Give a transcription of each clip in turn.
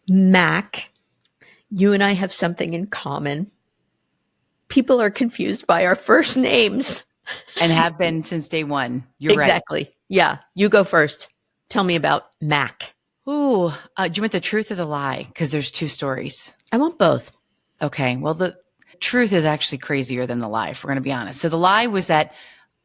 Mac, you and I have something in common. People are confused by our first names. And have been since day one. You're right. Exactly. Yeah. You go first. Tell me about Mac. Ooh, do you want the truth or the lie? Because there's two stories. I want both. Okay. Well, the truth is actually crazier than the lie, if we're going to be honest. So the lie was that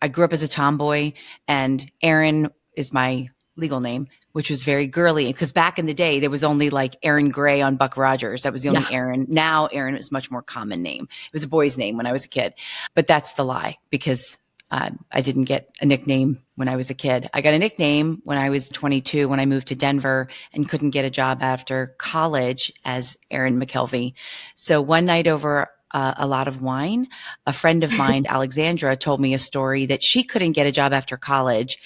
I grew up as a tomboy, and Aaron is my legal name, which was very girly. Because back in the day, there was only like Aaron Gray on Buck Rogers. That was the only Aaron. Now Aaron is a much more common name. It was a boy's name when I was a kid. But that's the lie, because I didn't get a nickname when I was a kid. I got a nickname when I was 22, when I moved to Denver and couldn't get a job after college as Aaron McKelvey. So one night over a lot of wine, a friend of mine, Alexandra, told me a story that she couldn't get a job after college.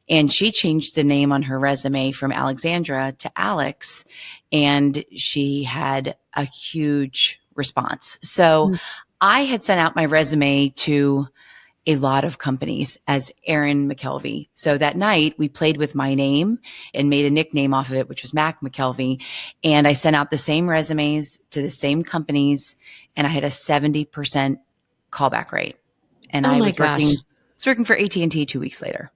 And she changed the name on her resume from Alexandra to Alex. And she had a huge response. So I had sent out my resume to a lot of companies as Aaron McKelvey. So that night we played with my name and made a nickname off of it, which was Mack McKelvey. And I sent out the same resumes to the same companies, and I had a 70% callback rate. And I was working for AT&T 2 weeks later.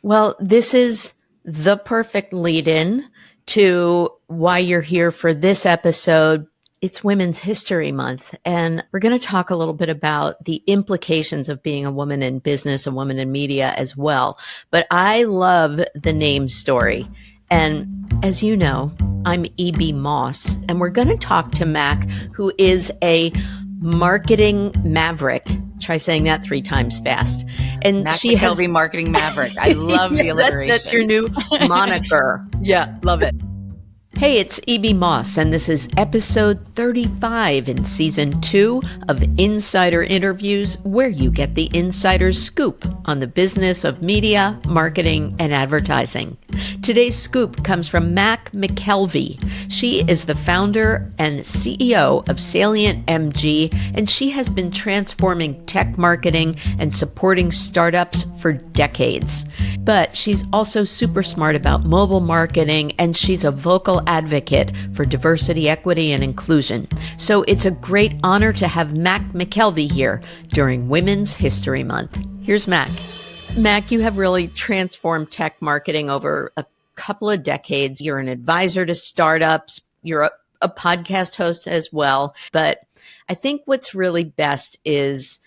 Well, this is the perfect lead-in to why you're here for this episode. It's Women's History Month, and we're going to talk a little bit about the implications of being a woman in business, a woman in media as well. But I love the name story. And as you know, I'm E.B. Moss, and we're going to talk to Mac, who is a marketing maverick. Try saying that 3 times fast. And Mack she McKelvey, has marketing maverick. I love the alliteration. That's your new moniker. Yeah, love it. Hey, it's E.B. Moss, and this is episode 35 in season 2 of Insider Interviews, where you get the insider's scoop on the business of media, marketing, and advertising. Today's scoop comes from Mack McKelvey. She is the founder and CEO of Salient MG, and she has been transforming tech marketing and supporting startups for decades. But she's also super smart about mobile marketing, and she's a vocal advocate for diversity, equity, and inclusion. So it's a great honor to have Mack McKelvey here during Women's History Month. Here's Mac. Mac, you have really transformed tech marketing over a couple of decades. You're an advisor to startups. You're a podcast host as well. But I think what's really best is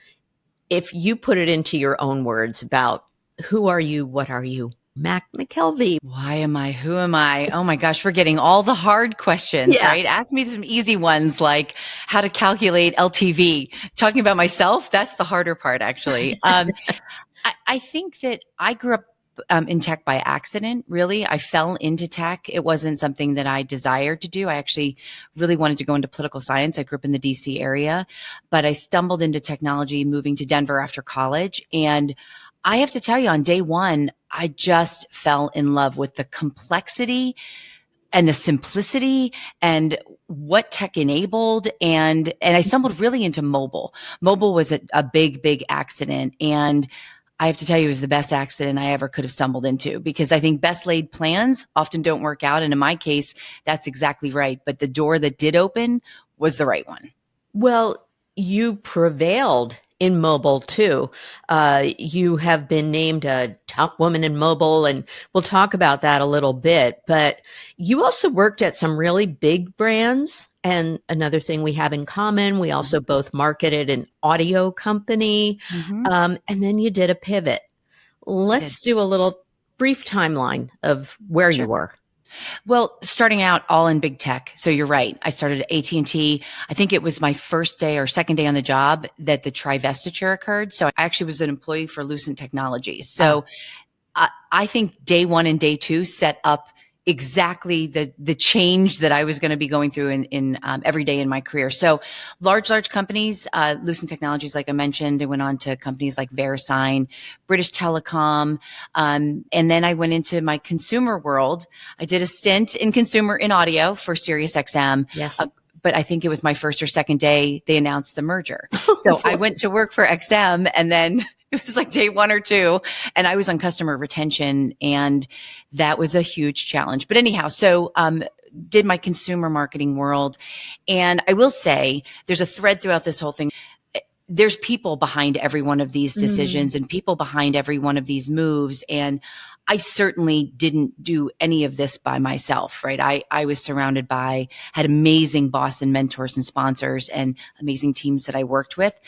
if you put it into your own words about who are you, what are you? Mack McKelvey. Why am I? Who am I? Oh my gosh, we're getting all the hard questions, right? Ask me some easy ones like how to calculate LTV. Talking about myself, that's the harder part, actually. I think that I grew up in tech by accident, really. I fell into tech. It wasn't something that I desired to do. I actually really wanted to go into political science. I grew up in the DC area, but I stumbled into technology moving to Denver after college. And I have to tell you, on day one, I just fell in love with the complexity and the simplicity and what tech enabled. And I stumbled really into mobile. Mobile was a big, big accident. And I have to tell you, it was the best accident I ever could have stumbled into, because I think best laid plans often don't work out. And in my case, that's exactly right. But the door that did open was the right one. Well, you prevailed in mobile too. You have been named a top woman in mobile, and we'll talk about that a little bit. But you also worked at some really big brands. And another thing we have in common, we also both marketed an audio company. And then you did a pivot. Let's do a little brief timeline of where you were. Well, starting out all in big tech. So you're right. I started at AT&T. I think it was my first day or second day on the job that the trivestiture occurred. So I actually was an employee for Lucent Technologies. So I think day one and day two set up exactly the change that I was going to be going through in every day in my career. So large companies, Lucent Technologies, like I mentioned, I went on to companies like VeriSign, British Telecom. And then I went into my consumer world. I did a stint in consumer in audio for SiriusXM. Yes. But I think it was my first or second day they announced the merger. So I went to work for XM, and then It was like day 1 or 2, and I was on customer retention, and that was a huge challenge. But anyhow, so did my consumer marketing world. And I will say there's a thread throughout this whole thing. There's people behind every one of these decisions and people behind every one of these moves. And I certainly didn't do any of this by myself, right? I was surrounded by, had amazing boss and mentors and sponsors and amazing teams that I worked with.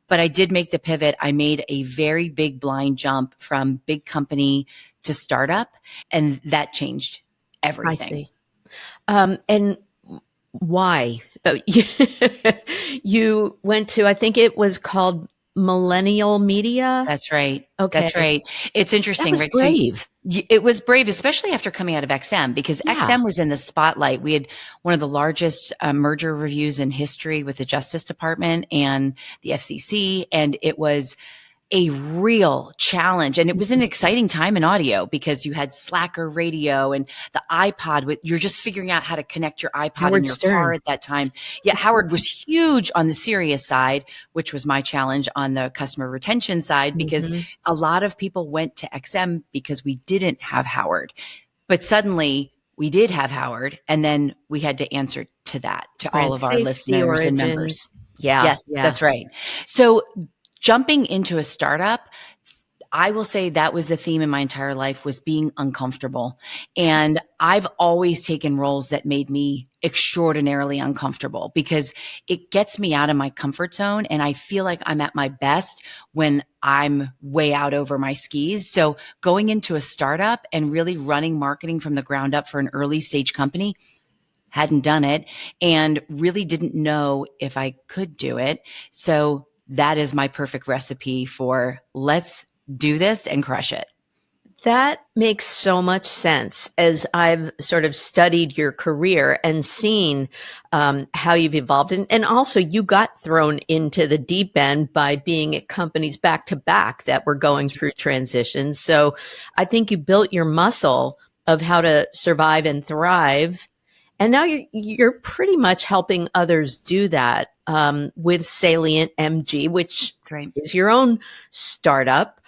But I did make the pivot. I made a very big blind jump from big company to startup, and that changed everything. I see. And why? You went to, I think it was called Millennial Media. That's right. Okay. That's right. It's interesting, That was Rick. brave. So it was brave, especially after coming out of XM, because Yeah. XM was in the spotlight. We had one of the largest merger reviews in history with the Justice Department and the FCC, and it was a real challenge. And it was an exciting time in audio because you had Slacker radio and the iPod. You're just figuring out how to connect your iPod Howard in your Stern. car at that time. Yeah, Howard was huge on the serious side, which was my challenge on the customer retention side, because a lot of people went to XM because we didn't have Howard. But suddenly we did have Howard, and then we had to answer to that, to all of our Safety, listeners and members. origins. Yeah. Yes, that's right. So jumping into a startup, I will say that was the theme in my entire life, was being uncomfortable. And I've always taken roles that made me extraordinarily uncomfortable because it gets me out of my comfort zone. And I feel like I'm at my best when I'm way out over my skis. So going into a startup and really running marketing from the ground up for an early stage company, hadn't done it and really didn't know if I could do it. So that is my perfect recipe for let's do this and crush it. That makes so much sense as I've sort of studied your career and seen how you've evolved. And also you got thrown into the deep end by being at companies back to back that were going through transitions. So I think you built your muscle of how to survive and thrive. And now you're pretty much helping others do that with Salient MG, which is your own startup.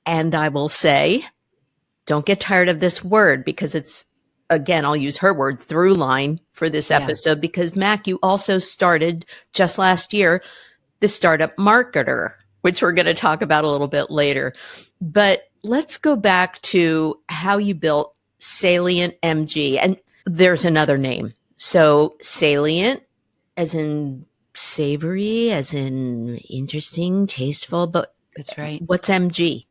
And I will say, don't get tired of this word because it's, again, I'll use her word, through line for this episode, because Mac, you also started just last year, the Startup Marketer, which we're going to talk about a little bit later. But let's go back to how you built Salient MG. And there's another name. So Salient, as in savory, as in interesting, tasteful, but that's right. What's MG?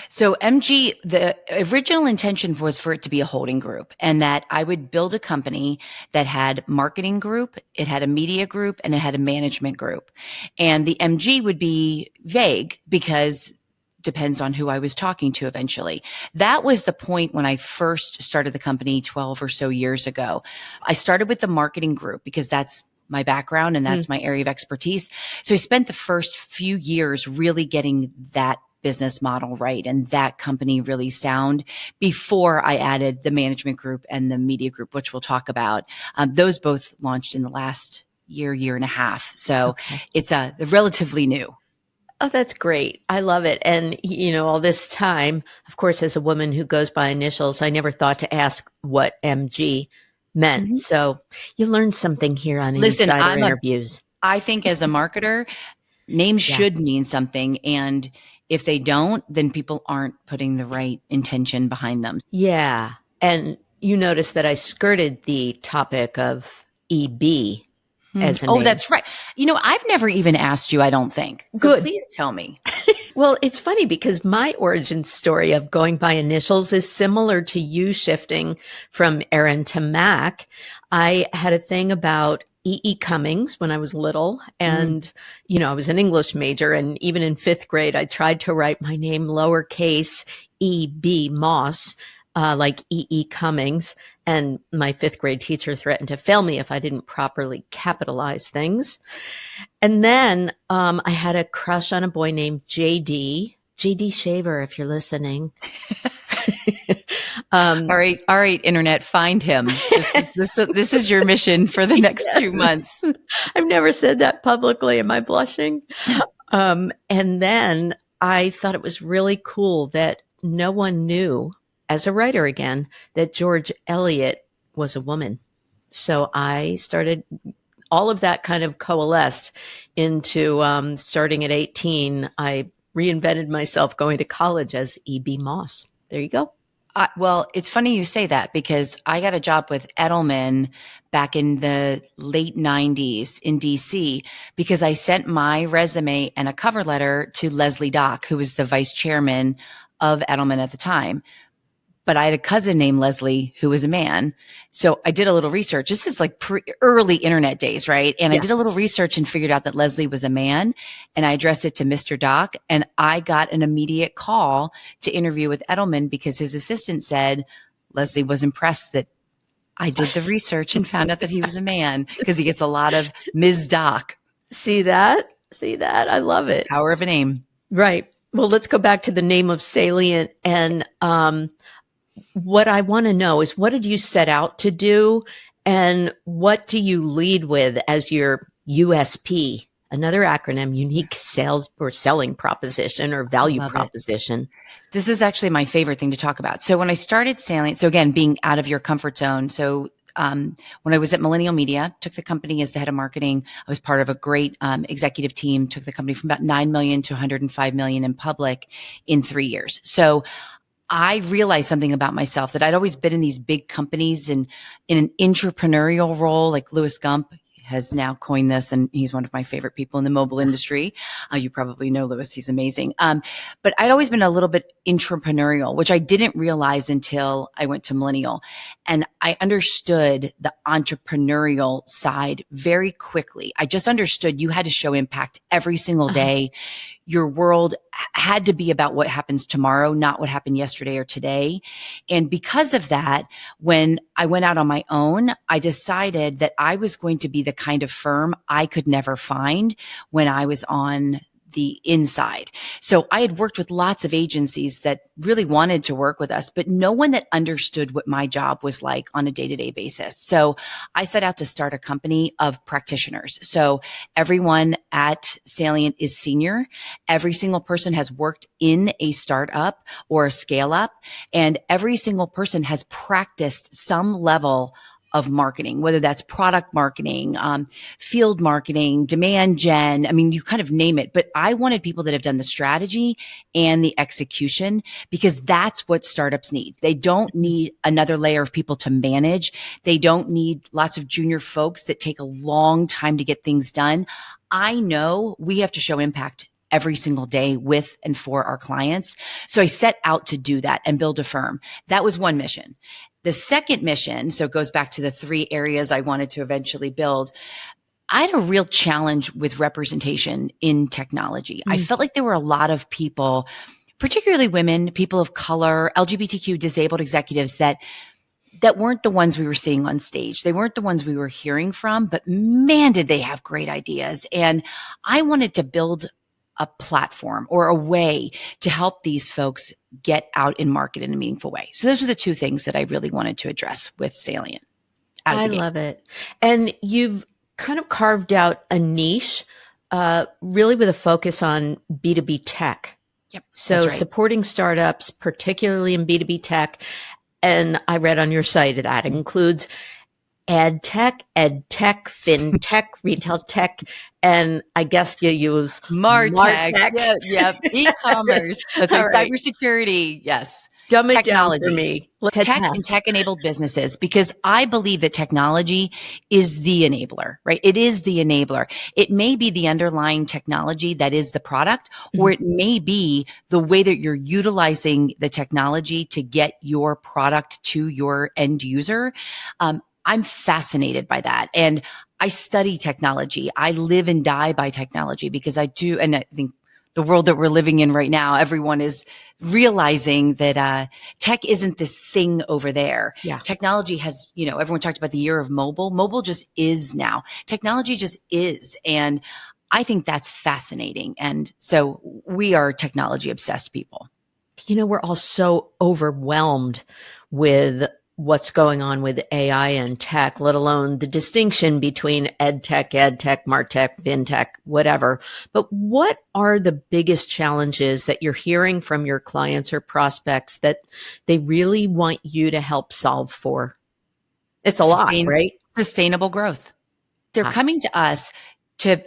So MG, the original intention was for it to be a holding group, and that I would build a company that had marketing group, it had a media group, and it had a management group. And the MG would be vague because depends on who I was talking to eventually. That was the point when I first started the company 12 or so years ago. I started with the marketing group because that's my background and that's my area of expertise. So I spent the first few years really getting that business model right and that company really sound before I added the management group and the media group, which we'll talk about. Those both launched in the last year and a half. So it's relatively new. Oh, that's great. I love it. And, you know, all this time, of course, as a woman who goes by initials, I never thought to ask what MG meant. So you learned something here on Insider Interviews. I think as a marketer, names should mean something. And if they don't, then people aren't putting the right intention behind them. Yeah. And you notice that I skirted the topic of EB. As a name. That's right. You know, I've never even asked you, I don't think. So Good. Please tell me. Well, it's funny because my origin story of going by initials is similar to you shifting from Aaron to Mac. I had a thing about E.E. Cummings when I was little. And, you know, I was an English major. And even in 5th grade, I tried to write my name lowercase E.B. Moss, like E.E. Cummings. And my 5th grade teacher threatened to fail me if I didn't properly capitalize things. And then I had a crush on a boy named JD Shaver, if you're listening. All right, internet, find him. This is your mission for the next 2 months. I've never said that publicly. Am I blushing? And then I thought it was really cool that no one knew, as a writer again, that George Eliot was a woman. So I started, all of that kind of coalesced into starting at 18. I reinvented myself going to college as E.B. Moss. There you go. Well, it's funny you say that because I got a job with Edelman back in the late 90s in DC because I sent my resume and a cover letter to Leslie Dock, who was the vice chairman of Edelman at the time. But I had a cousin named Leslie who was a man. So I did a little research. This is like early internet days, right? And I did a little research and figured out that Leslie was a man, and I addressed it to Mr. Doc, and I got an immediate call to interview with Edelman because his assistant said Leslie was impressed that I did the research and found out that he was a man because he gets a lot of Ms. Doc. See that? See that? I love it. Power of a name. Right. Well, let's go back to the name of Salient. And what I want to know is, what did you set out to do? And what do you lead with as your USP? Another acronym, unique sales or selling proposition or value proposition. This is actually my favorite thing to talk about. So when I started Salient, so again, being out of your comfort zone. So when I was at Millennial Media, took the company as the head of marketing. I was part of a great executive team, took the company from about 9 million to 105 million in public in 3 years. So I realized something about myself, that I'd always been in these big companies and in an intrapreneurial role, like Louis Gump has now coined this, and he's one of my favorite people in the mobile industry. You probably know Louis, he's amazing. But I'd always been a little bit intrapreneurial, which I didn't realize until I went to Millennial. And I understood the entrepreneurial side very quickly. I just understood you had to show impact every single day. Your world had to be about what happens tomorrow, not what happened yesterday or today. And because of that, when I went out on my own, I decided that I was going to be the kind of firm I could never find when I was on the inside. So I had worked with lots of agencies that really wanted to work with us, but no one that understood what my job was like on a day-to-day basis. So I set out to start a company of practitioners. So everyone at Salient is senior. Every single person has worked in a startup or a scale up, and every single person has practiced some level of marketing, whether that's product marketing, field marketing, demand gen. I mean, you kind of name it. But I wanted people that have done the strategy and the execution, because that's what startups need. They don't need another layer of people to manage. They don't need lots of junior folks that take a long time to get things done. I know we have to show impact every single day with and for our clients. So I set out to do that and build a firm. That was one mission. The second mission, so it goes back to the 3 areas I wanted to eventually build. I had a real challenge with representation in technology. I felt like there were a lot of people, particularly women, people of color, LGBTQ, disabled executives that weren't the ones we were seeing on stage. They weren't the ones we were hearing from, but man, did they have great ideas. And I wanted to build a platform or a way to help these folks get out in market in a meaningful way. So those were the 2 things that I really wanted to address with Salient. I love it. And you've kind of carved out a niche, really with a focus on B2B tech. Yep. So right. Supporting startups, particularly in B2B tech. And I read on your site that includes ad tech, fintech, retail tech, and I guess you use MarTech. Yep. E-commerce. That's right. Right. Cybersecurity. Yes. Dumb it Technology. down for me. Tech and tech-enabled businesses, because I believe that technology is the enabler, right? It is the enabler. It may be the underlying technology that is the product, or it may be the way that you're utilizing the technology to get your product to your end user. I'm fascinated by that. And I study technology. I live and die by technology because I do. And I think the world that we're living in right now, everyone is realizing that tech isn't this thing over there. Yeah. Technology has, everyone talked about the year of mobile. Mobile just is now. Technology just is. And I think that's fascinating. And so we are technology obsessed people. We're all so overwhelmed with what's going on with AI and tech, let alone the distinction between ed tech, martech, fintech, whatever. But what are the biggest challenges that you're hearing from your clients or prospects that they really want you to help solve for? It's a lot, right? Sustainable growth. They're coming to us to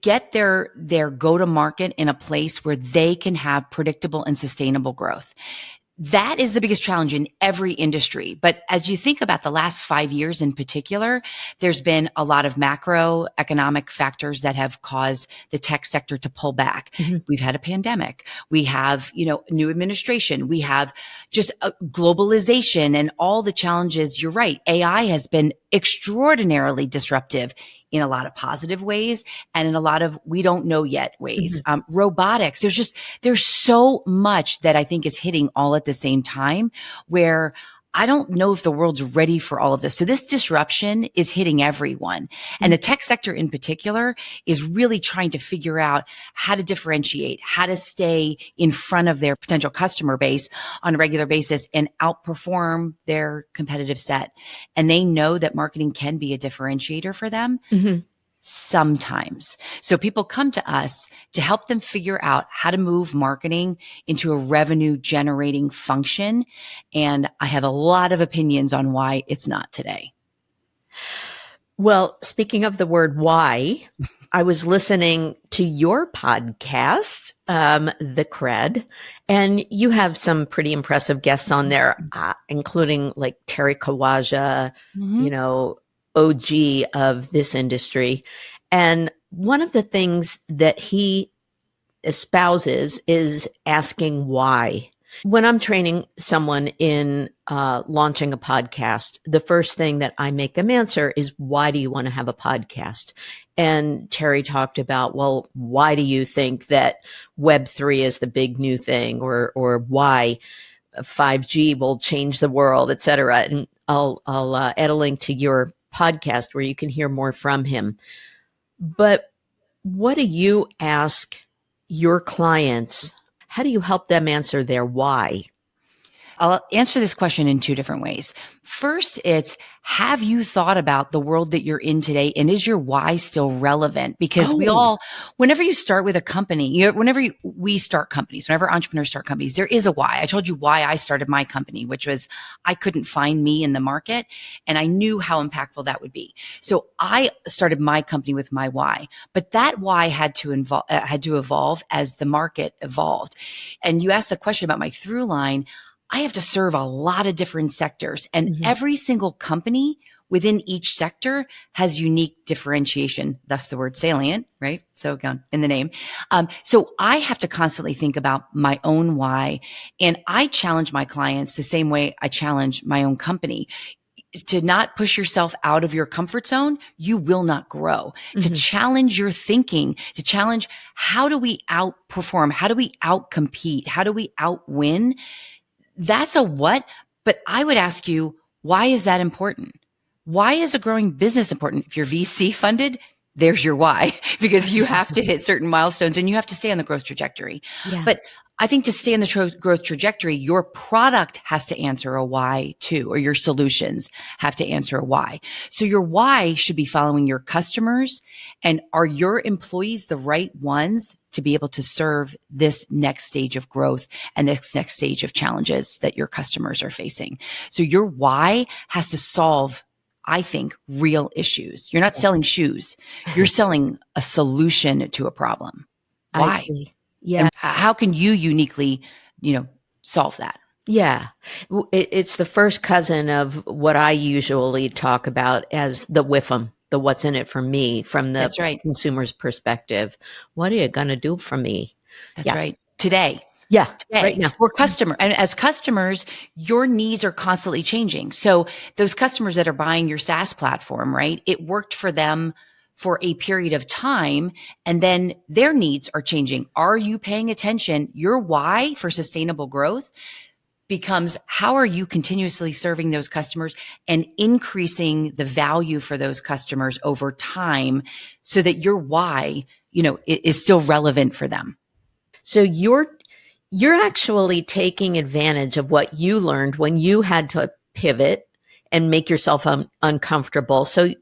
get their go to market in a place where they can have predictable and sustainable growth. That is the biggest challenge in every industry. But as you think about the last 5 years in particular, there's been a lot of macroeconomic factors that have caused the tech sector to pull back. Mm-hmm. We've had a pandemic. We have, new administration. We have just a globalization and all the challenges. You're right. AI has been extraordinarily disruptive in a lot of positive ways and in a lot of we don't know yet ways. Mm-hmm. Robotics, there's so much that I think is hitting all at the same time where I don't know if the world's ready for all of this. So this disruption is hitting everyone. Mm-hmm. And the tech sector in particular is really trying to figure out how to differentiate, how to stay in front of their potential customer base on a regular basis and outperform their competitive set. And they know that marketing can be a differentiator for them. Mm-hmm. Sometimes. So people come to us to help them figure out how to move marketing into a revenue generating function. And I have a lot of opinions on why it's not today. Well, speaking of the word why, I was listening to your podcast, the Cred, and you have some pretty impressive guests on there, including like Terry Kawaja, mm-hmm. OG of this industry. And one of the things that he espouses is asking why. When I'm training someone in launching a podcast, the first thing that I make them answer is, why do you want to have a podcast? And Terry talked about, well, why do you think that Web3 is the big new thing, or why 5G will change the world, et cetera. And I'll add a link to your podcast where you can hear more from him. But what do you ask your clients? How do you help them answer their why? I'll answer this question in two different ways. First, it's, have you thought about the world that you're in today, and is your why still relevant? Because whenever you start with a company, we start companies, whenever entrepreneurs start companies, there is a why. I told you why I started my company, which was I couldn't find me in the market, and I knew how impactful that would be. So I started my company with my why, but that why had to evolve as the market evolved. And you asked the question about my through line. I have to serve a lot of different sectors, and mm-hmm. every single company within each sector has unique differentiation, thus the word salient, right? So again, in the name. So I have to constantly think about my own why, and I challenge my clients the same way I challenge my own company. To not push yourself out of your comfort zone, you will not grow. Mm-hmm. To challenge your thinking, to challenge, how do we outperform? How do we outcompete? How do we outwin? That's a what, but I would ask you, why is that important? Why is a growing business important? If you're VC funded, there's your why, because you have to hit certain milestones and you have to stay on the growth trajectory. Yeah. But I think to stay on the growth trajectory, your product has to answer a why too, or your solutions have to answer a why. So your why should be following your customers, and are your employees the right ones to be able to serve this next stage of growth and this next stage of challenges that your customers are facing. So your why has to solve, I think, real issues. You're not selling shoes. You're selling a solution to a problem. Why? I see. Yeah. And how can you uniquely, solve that? Yeah. It's the first cousin of what I usually talk about as the WIFM, the what's in it for me, from the consumer's perspective. What are you going to do for me? That's right. Today. Yeah. Today. Right now. We're customer. And as customers, your needs are constantly changing. So those customers that are buying your SaaS platform, right? It worked for them for a period of time, and then their needs are changing. Are you paying attention? Your why for sustainable growth becomes, how are you continuously serving those customers and increasing the value for those customers over time, so that your why, is still relevant for them. So you're actually taking advantage of what you learned when you had to pivot and make yourself uncomfortable. So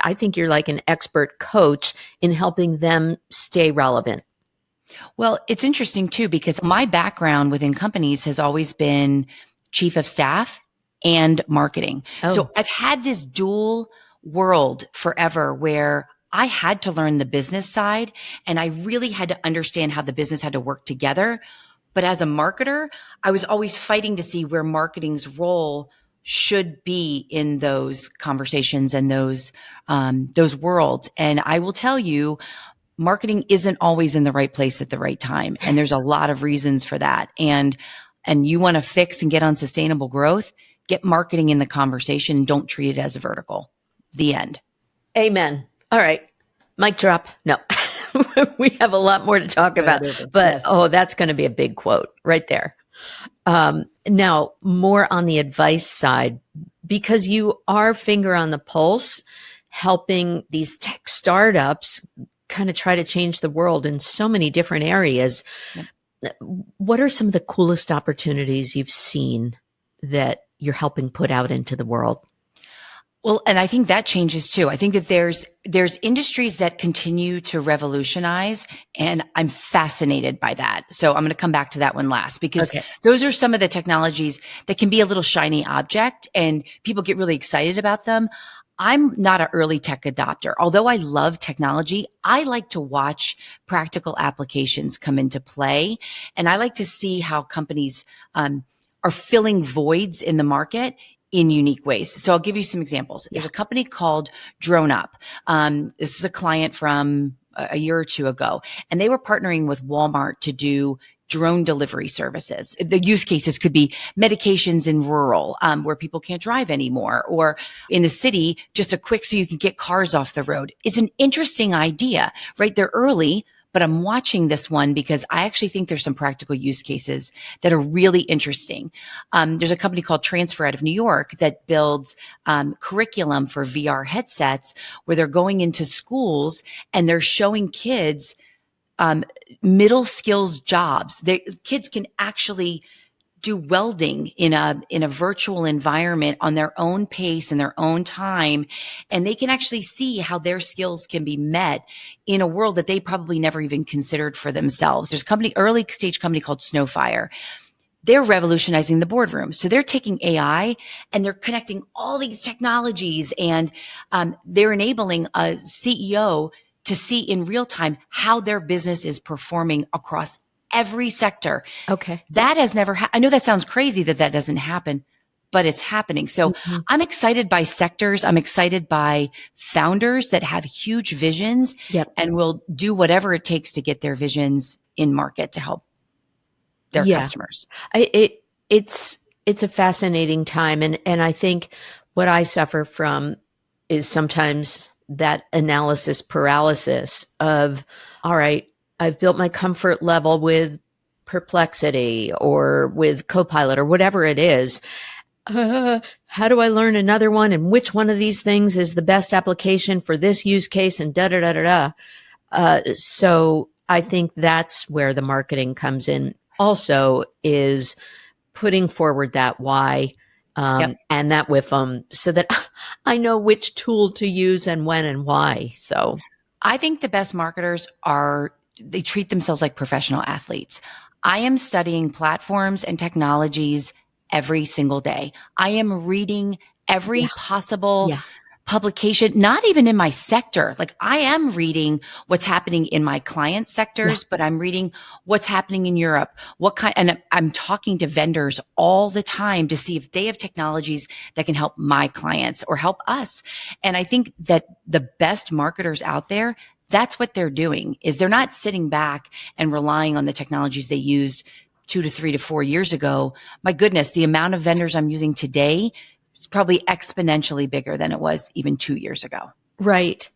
I think you're like an expert coach in helping them stay relevant. Well, it's interesting too, because my background within companies has always been chief of staff and marketing. So I've had this dual world forever where I had to learn the business side and I really had to understand how the business had to work together. But as a marketer, I was always fighting to see where marketing's role should be in those conversations and those worlds. And I will tell you, marketing isn't always in the right place at the right time. And there's a lot of reasons for that. And you want to fix and get on sustainable growth, get marketing in the conversation and don't treat it as a vertical. The end. Amen. All right. Mic drop. No, we have a lot more to talk about, but that's going to be a big quote right there. Now, more on the advice side, because you are finger on the pulse, helping these tech startups kind of try to change the world in so many different areas. Yep. What are some of the coolest opportunities you've seen that you're helping put out into the world? Well, and I think that changes too. I think that there's industries that continue to revolutionize, and I'm fascinated by that. So I'm going to come back to that one last, because those are some of the technologies that can be a little shiny object and people get really excited about them. I'm not an early tech adopter. Although I love technology, I like to watch practical applications come into play. And I like to see how companies are filling voids in the market in unique ways. So I'll give you some examples. There's a company called Drone Up. This is a client from a year or two ago, and they were partnering with Walmart to do drone delivery services. The use cases could be medications in rural, where people can't drive anymore, or in the city, just a quick so you can get cars off the road. It's an interesting idea, right? They're early, but I'm watching this one because I actually think there's some practical use cases that are really interesting. There's a company called Transfer out of New York that builds curriculum for VR headsets, where they're going into schools and they're showing kids middle skills jobs. Kids can actually do welding in a virtual environment on their own pace and their own time. And they can actually see how their skills can be met in a world that they probably never even considered for themselves. There's a early stage company called Snowfire. They're revolutionizing the boardroom. So they're taking AI and they're connecting all these technologies, and they're enabling a CEO to see in real time how their business is performing across every sector. Okay. That has never I know that sounds crazy that doesn't happen, but it's happening. So I'm excited by sectors. I'm excited by founders that have huge visions and will do whatever it takes to get their visions in market to help their customers. It's a fascinating time. And I think what I suffer from is sometimes that analysis paralysis of, all right, I've built my comfort level with Perplexity or with Copilot or whatever it is. How do I learn another one? And which one of these things is the best application for this use case? And so I think that's where the marketing comes in. Also, is putting forward that why and that with them, so that I know which tool to use and when and why. So I think the best marketers they treat themselves like professional athletes. I am studying platforms and technologies every single day. I am reading every possible publication, not even in my sector. Like, I am reading what's happening in my client sectors, but I'm reading what's happening in Europe. And I'm talking to vendors all the time to see if they have technologies that can help my clients or help us. And I think that the best marketers out there, that's what they're doing, is they're not sitting back and relying on the technologies they used 2 to 3 to 4 years ago. My goodness, the amount of vendors I'm using today is probably exponentially bigger than it was even 2 years ago. Right.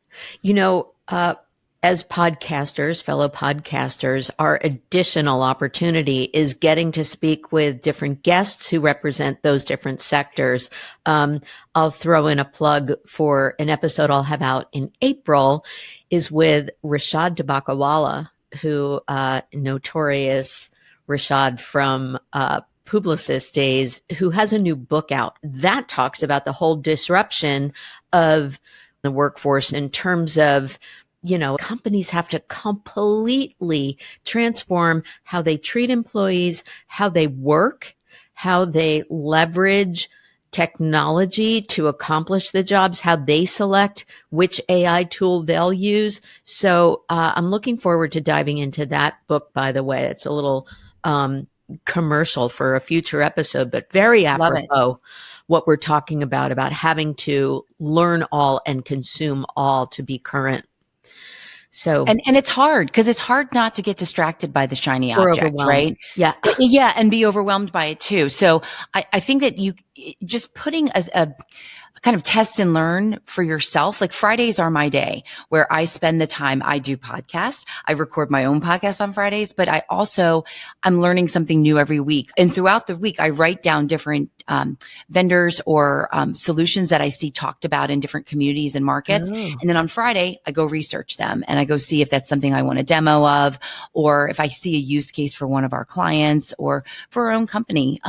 As podcasters, fellow podcasters, our additional opportunity is getting to speak with different guests who represent those different sectors. I'll throw in a plug for an episode I'll have out in April, is with Rashad Tabakawala, who notorious Rashad from Publicis days, who has a new book out that talks about the whole disruption of the workforce in terms of, companies have to completely transform how they treat employees, how they work, how they leverage technology to accomplish the jobs, how they select which AI tool they'll use. So I'm looking forward to diving into that book, by the way. It's a little commercial for a future episode, but very apropos what we're talking about having to learn all and consume all to be current. So, and it's hard because it's hard not to get distracted by the shiny object, right? Yeah. Yeah. And be overwhelmed by it too. So I think that you just putting a kind of test and learn for yourself. Like Fridays are my day where I spend the time. I do podcasts. I record my own podcast on Fridays, but I'm learning something new every week. And throughout the week, I write down different vendors or solutions that I see talked about in different communities and markets. And then on Friday, I go research them and I go see if that's something I want a demo of, or if I see a use case for one of our clients or for our own company.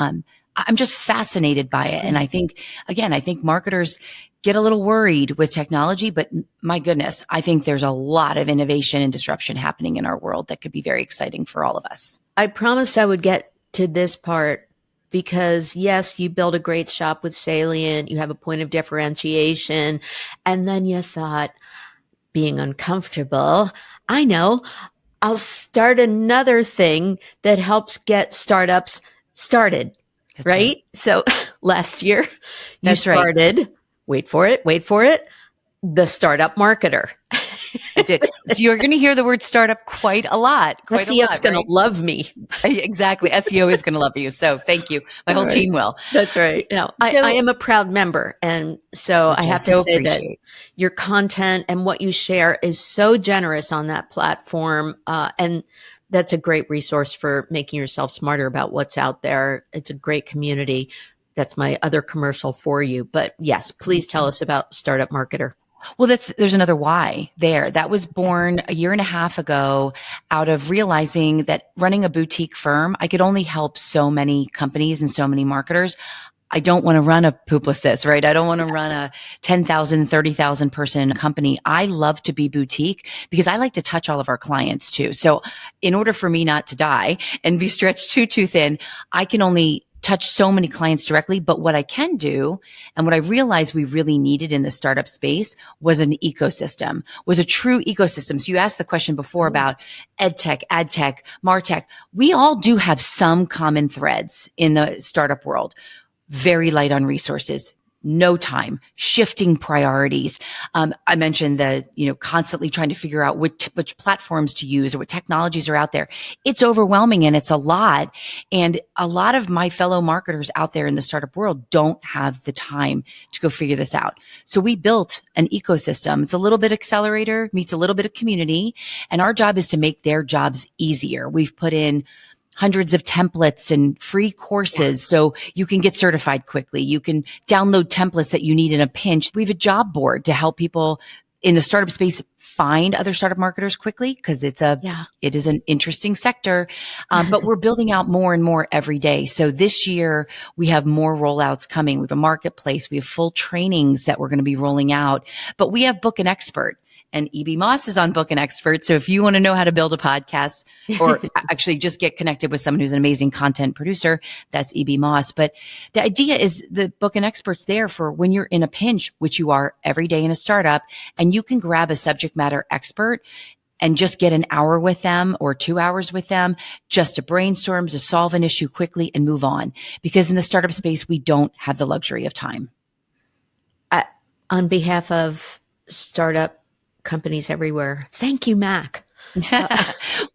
I'm just fascinated by it. And I think marketers get a little worried with technology, but my goodness, I think there's a lot of innovation and disruption happening in our world that could be very exciting for all of us. I promised I would get to this part because yes, you build a great shop with Salient, you have a point of differentiation, and then you thought, being uncomfortable, I know, I'll start another thing that helps get startups started. That's right? So last year you That's started, right. wait for it, the startup marketer. I did. So you're going to hear the word startup quite a lot. SEO's going to love me. Exactly. SEO is going to love you. So thank you. My whole team will. That's right. Now, I am a proud member. And so I have to say that your content and what you share is so generous on that platform. And that's a great resource for making yourself smarter about what's out there. It's a great community. That's my other commercial for you. But yes, please tell us about Startup Marketer. Well, there's another why there. That was born a year and a half ago out of realizing that running a boutique firm, I could only help so many companies and so many marketers. I don't want to run a Publicis, right? I don't want to run a 10,000, 30,000 person company. I love to be boutique because I like to touch all of our clients too. So in order for me not to die and be stretched too thin, I can only touch so many clients directly. But what I can do, and what I realized we really needed in the startup space, was an ecosystem, was a true ecosystem. So you asked the question before about edtech, adtech, martech. We all do have some common threads in the startup world. Very light on resources, no time, shifting priorities. I mentioned constantly trying to figure out which platforms to use or what technologies are out there. It's overwhelming and it's a lot. And a lot of my fellow marketers out there in the startup world don't have the time to go figure this out. So we built an ecosystem. It's a little bit accelerator meets a little bit of community. And our job is to make their jobs easier. We've put in hundreds of templates and free courses so you can get certified quickly. You can download templates that you need in a pinch. We have a job board to help people in the startup space find other startup marketers quickly because it is an interesting sector. But we're building out more and more every day. So this year we have more rollouts coming. We have a marketplace. We have full trainings that we're going to be rolling out, but we have Book an Expert. And EB Moss is on Book an Expert. So if you want to know how to build a podcast or actually just get connected with someone who's an amazing content producer, that's EB Moss. But the idea is the Book an Expert's there for when you're in a pinch, which you are every day in a startup, and you can grab a subject matter expert and just get an hour with them or 2 hours with them just to brainstorm, to solve an issue quickly and move on. Because in the startup space, we don't have the luxury of time. On behalf of startup companies everywhere, thank you, Mac.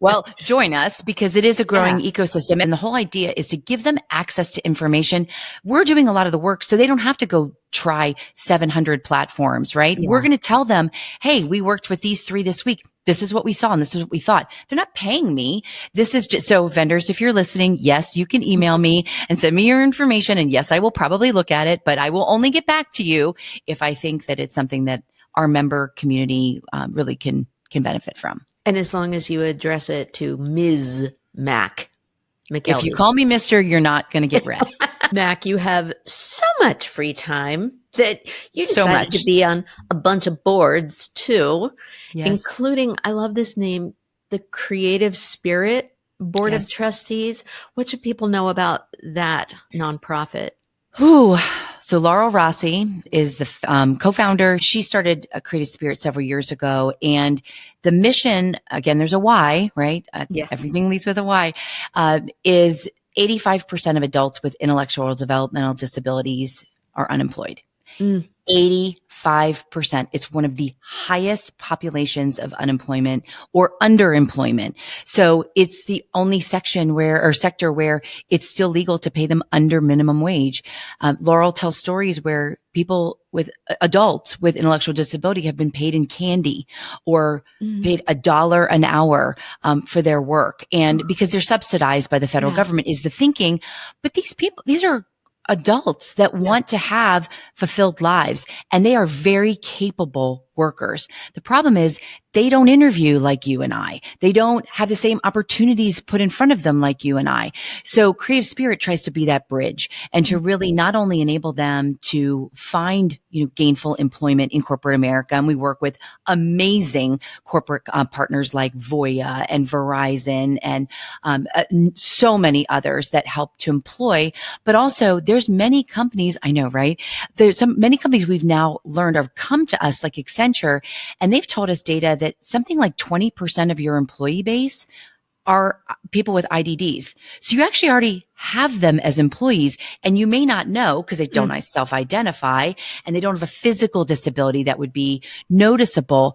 Well, join us because it is a growing ecosystem. And the whole idea is to give them access to information. We're doing a lot of the work so they don't have to go try 700 platforms, right? Yeah. We're going to tell them, hey, we worked with these 3 this week. This is what we saw and this is what we thought. They're not paying me. This is just, so vendors, if you're listening, yes, you can email me and send me your information. And yes, I will probably look at it, but I will only get back to you if I think that it's something that our member community really can benefit from. And as long as you address it to Ms. Mac If you McKelvey. call me Mister, you're not going to get read. Mac, you have so much free time that you So decided much. to be on a bunch of boards too, Yes. including, I love this name, the Creative Spirit Board of Yes. Trustees. What should people know about that nonprofit? Whew. So Laurel Rossi is the co-founder. She started Creative Spirit several years ago. And the mission, again, there's a why, right? Yeah. Everything leads with a why, is 85% of adults with intellectual or developmental disabilities are unemployed. Mm. 85%. It's one of the highest populations of unemployment or underemployment. So it's the only sector where it's still legal to pay them under minimum wage. Laurel tells stories where adults with intellectual disability have been paid in candy or paid $1 an hour for their work. And because they're subsidized by the federal government is the thinking. But these are adults that want to have fulfilled lives, and they are very capable workers. The problem is they don't interview like you and I. They don't have the same opportunities put in front of them like you and I. So Creative Spirit tries to be that bridge and to really not only enable them to find, gainful employment in corporate America. And we work with amazing corporate partners like Voya and Verizon and so many others that help to employ. But also there's many companies, I know, right? There's many companies we've now learned have come to us like Accenture, and they've told us data that something like 20% of your employee base are people with IDDs. So you actually already have them as employees, and you may not know because they don't self-identify and they don't have a physical disability that would be noticeable,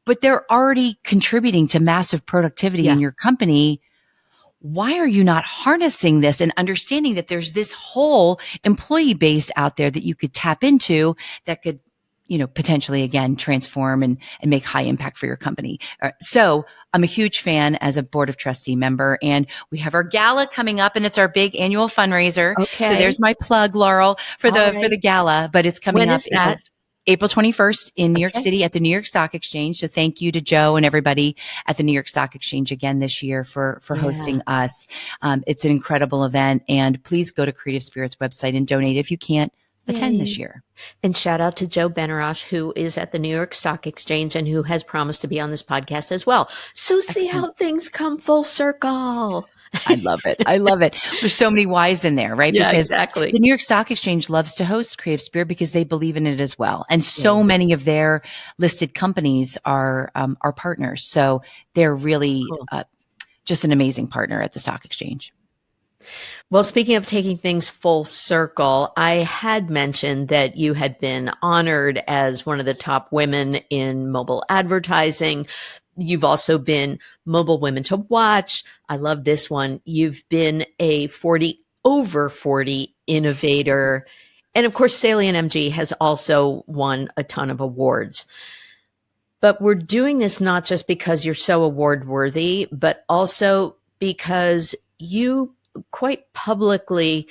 but they're already contributing to massive productivity in your company. Why are you not harnessing this and understanding that there's this whole employee base out there that you could tap into that could, potentially again, transform and make high impact for your company? So I'm a huge fan as a board of trustee member, and we have our gala coming up, and it's our big annual fundraiser. Okay. So there's my plug, Laurel, for the gala, but it's coming When up is that? April 21st in New York City at the New York Stock Exchange. So thank you to Joe and everybody at the New York Stock Exchange again this year for hosting us. It's an incredible event, and please go to Creative Spirit's website and donate if you can't attend this year. And shout out to Joe Benarosh, who is at the New York Stock Exchange and who has promised to be on this podcast as well. So see how things come full circle. I love it. I love it. There's so many whys in there, right? Yeah, because exactly. The New York Stock Exchange loves to host Creative Spirit because they believe in it as well. And so many of their listed companies are partners. So they're really just an amazing partner at the stock exchange. Well, speaking of taking things full circle, I had mentioned that you had been honored as one of the top women in mobile advertising. You've also been Mobile Women to Watch. I love this one. You've been a 40 over 40 innovator. And of course, Salient MG has also won a ton of awards. But we're doing this not just because you're so award worthy, but also because you quite publicly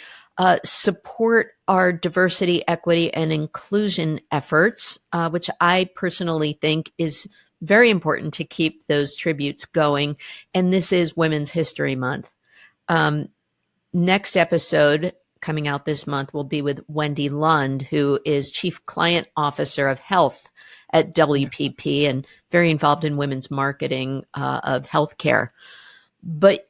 support our diversity, equity, and inclusion efforts, which I personally think is very important to keep those tributes going. And this is Women's History Month. Next episode coming out this month will be with Wendy Lund, who is Chief Client Officer of Health at WPP and very involved in women's marketing of healthcare. But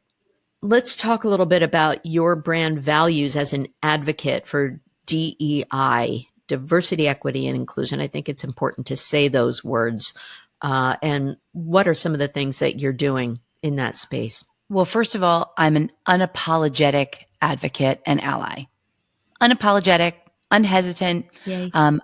let's talk a little bit about your brand values as an advocate for DEI, diversity, equity, and inclusion. I think it's important to say those words. And what are some of the things that you're doing in that space? Well, first of all, I'm an unapologetic advocate and ally. Unapologetic, unhesitant.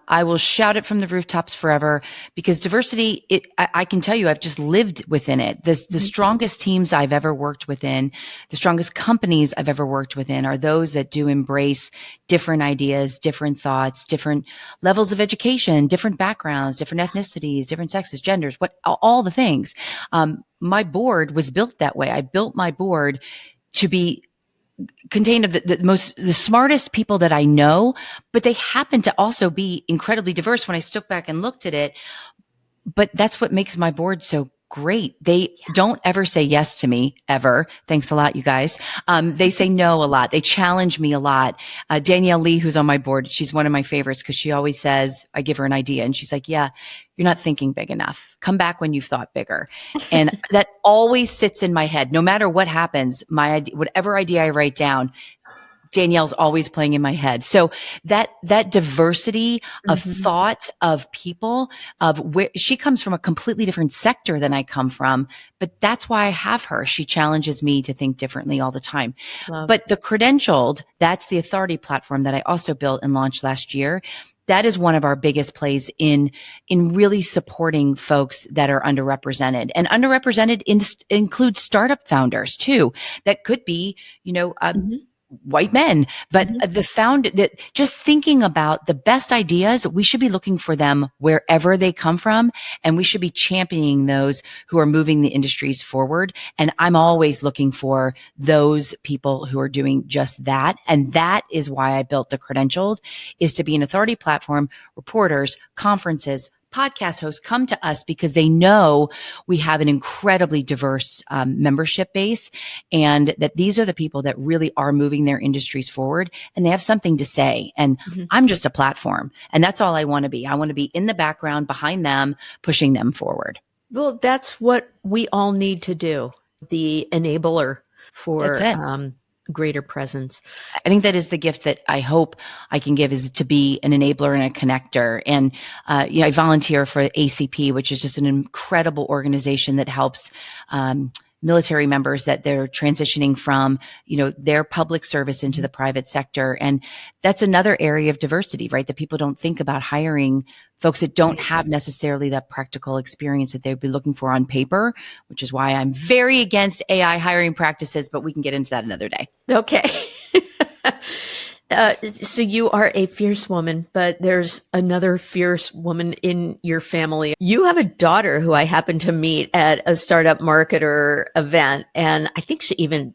I will shout it from the rooftops forever because diversity, I can tell you, I've just lived within it. The strongest teams I've ever worked within, the strongest companies I've ever worked within are those that do embrace different ideas, different thoughts, different levels of education, different backgrounds, different ethnicities, different sexes, genders, all the things. My board was built that way. I built my board to be contained of the smartest people that I know, but they happen to also be incredibly diverse when I stood back and looked at it. But that's what makes my board so great. They don't ever say yes to me ever. Thanks a lot, you guys. They say no a lot. They challenge me a lot. Danielle Lee, who's on my board, she's one of my favorites because she always says, I give her an idea and she's like, yeah, you're not thinking big enough. Come back when you've thought bigger. And that always sits in my head. No matter what happens, my idea, whatever idea I write down, Danielle's always playing in my head. So that diversity of thought of people, of where she comes from, a completely different sector than I come from, but that's why I have her. She challenges me to think differently all the time. But the Credentialed, that's the authority platform that I also built and launched last year. That is one of our biggest plays in really supporting folks that are underrepresented, and underrepresented includes startup founders too. That could be, white men, but that just thinking about the best ideas, we should be looking for them wherever they come from. And we should be championing those who are moving the industries forward. And I'm always looking for those people who are doing just that. And that is why I built the Credentialed, is to be an authority platform. Reporters, conferences, podcast hosts come to us because they know we have an incredibly diverse membership base, and that these are the people that really are moving their industries forward, and they have something to say. And I'm just a platform, and that's all I want to be. I want to be in the background behind them, pushing them forward. Well, that's what we all need to do. The enabler for greater presence. I think that is the gift that I hope I can give, is to be an enabler and a connector. And, I volunteer for ACP, which is just an incredible organization that helps, military members that they're transitioning from, their public service into the private sector. And that's another area of diversity, right? That people don't think about hiring folks that don't have necessarily that practical experience that they'd be looking for on paper, which is why I'm very against AI hiring practices, but we can get into that another day. Okay. So you are a fierce woman, but there's another fierce woman in your family. You have a daughter who I happened to meet at a startup marketer event, and I think she even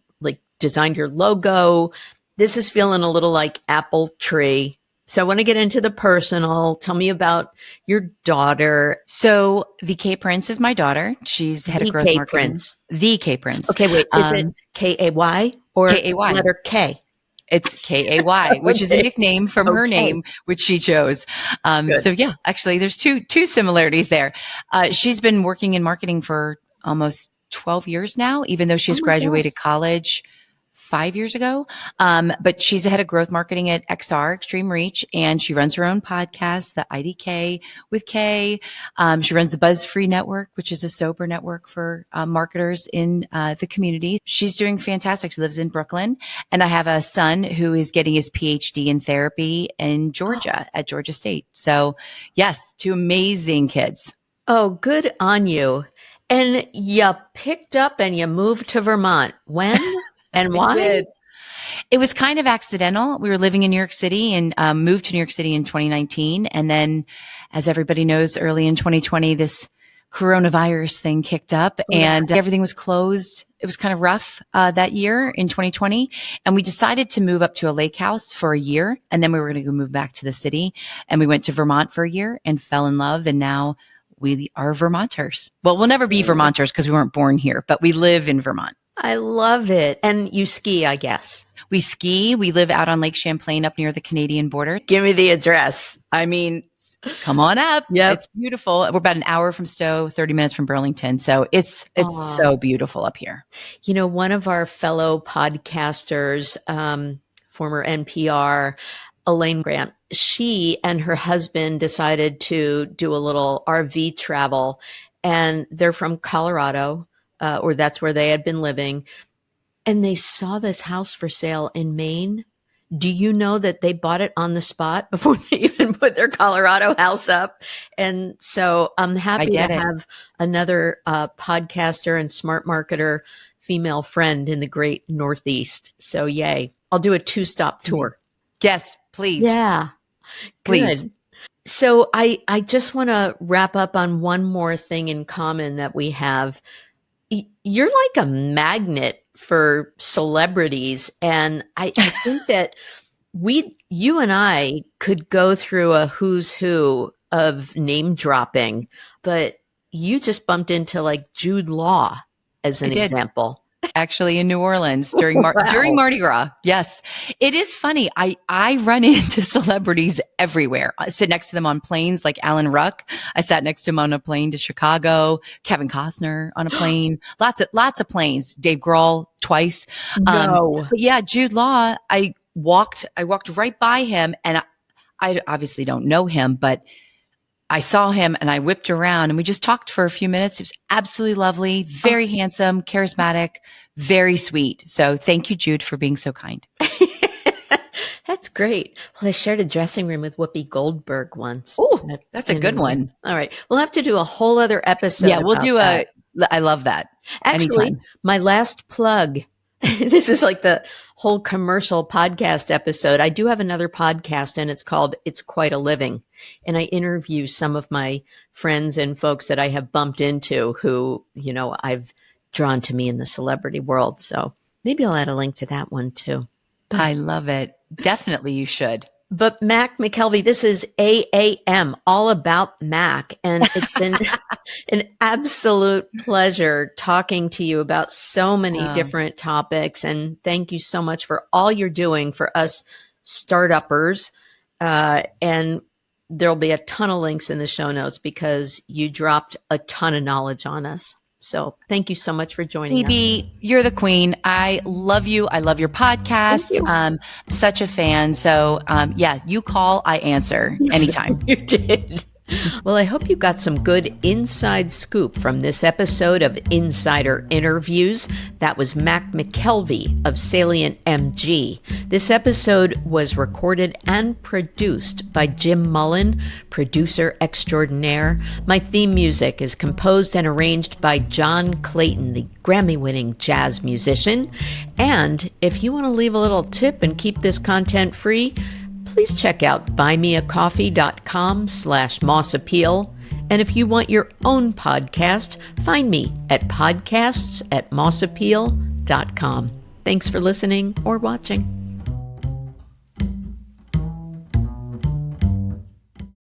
designed your logo. This is feeling a little like Apple Tree. So I want to get into the personal. Tell me about your daughter. So the K Prince is my daughter. She's head of growth marketing. Prince. The K Prince. Okay, wait. Is it K-A-Y or K-A-Y. letter K? It's K-A-Y, which is a nickname from her name, which she chose. So yeah, actually there's two similarities there. She's been working in marketing for almost 12 years now, even though she's graduated college 5 years ago. But she's the head of growth marketing at XR, Extreme Reach, and she runs her own podcast, the IDK with K. She runs the BuzzFree Network, which is a sober network for marketers in the community. She's doing fantastic. She lives in Brooklyn. And I have a son who is getting his PhD in therapy in Georgia at Georgia State. So yes, two amazing kids. Oh, good on you. And you picked up and you moved to Vermont. When? And why? It was kind of accidental. We were living in New York City and moved to New York City in 2019. And then, as everybody knows, early in 2020, this coronavirus thing kicked up and everything was closed. It was kind of rough that year in 2020. And we decided to move up to a lake house for a year. And then we were going to go move back to the city. And we went to Vermont for a year and fell in love. And now we are Vermonters. Well, we'll never be Vermonters because we weren't born here, but we live in Vermont. I love it. And you ski, I guess. We ski. We live out on Lake Champlain up near the Canadian border. Give me the address. I mean, come on up. Yeah, it's beautiful. We're about an hour from Stowe, 30 minutes from Burlington. So it's so beautiful up here. One of our fellow podcasters, former NPR, Elaine Grant, she and her husband decided to do a little RV travel, and they're from Colorado. Or that's where they had been living. And they saw this house for sale in Maine. Do you know that they bought it on the spot before they even put their Colorado house up? And so I'm happy to have another podcaster and smart marketer female friend in the great Northeast. So yay. I'll do a 2-stop tour. Yes, please. Yeah. Please. Good. So I just want to wrap up on one more thing in common that we have. You're like a magnet for celebrities. And I think that you and I could go through a who's who of name dropping, but you just bumped into like Jude Law as an example. Actually, in New Orleans during Mardi Gras. Yes. It is funny. I run into celebrities everywhere. I sit next to them on planes like Alan Ruck. I sat next to him on a plane to Chicago. Kevin Costner on a plane. Lots of planes. Dave Grohl twice. No. But yeah, Jude Law, I walked right by him, and I obviously don't know him, but I saw him and I whipped around and we just talked for a few minutes. It was absolutely lovely, very handsome, charismatic, very sweet. So thank you, Jude, for being so kind. That's great. Well, I shared a dressing room with Whoopi Goldberg once. Oh, that's a good one. All right. We'll have to do a whole other episode. Yeah, we'll do I love that. Actually, anytime. My last plug. This is like the whole commercial podcast episode. I do have another podcast and it's called It's Quite a Living. And I interview some of my friends and folks that I have bumped into who, I've drawn to me in the celebrity world. So maybe I'll add a link to that one too. I love it. Definitely you should. But Mack McKelvey, this is AAM, all about Mac. And it's been an absolute pleasure talking to you about so many different topics. And thank you so much for all you're doing for us startuppers. And there'll be a ton of links in the show notes because you dropped a ton of knowledge on us. So thank you so much for joining us. You're the queen. I love you. I love your podcast. You. Such a fan. So you call, I answer anytime. You did. Well, I hope you got some good inside scoop from this episode of Insider Interviews. That was Mack McKelvey of Salient MG. This episode was recorded and produced by Jim Mullen, producer extraordinaire. My theme music is composed and arranged by John Clayton, the Grammy-winning jazz musician. And if you want to leave a little tip and keep this content free, please check out buymeacoffee.com/mossappeal. And if you want your own podcast, find me at podcasts@mossappeal.com. Thanks for listening or watching.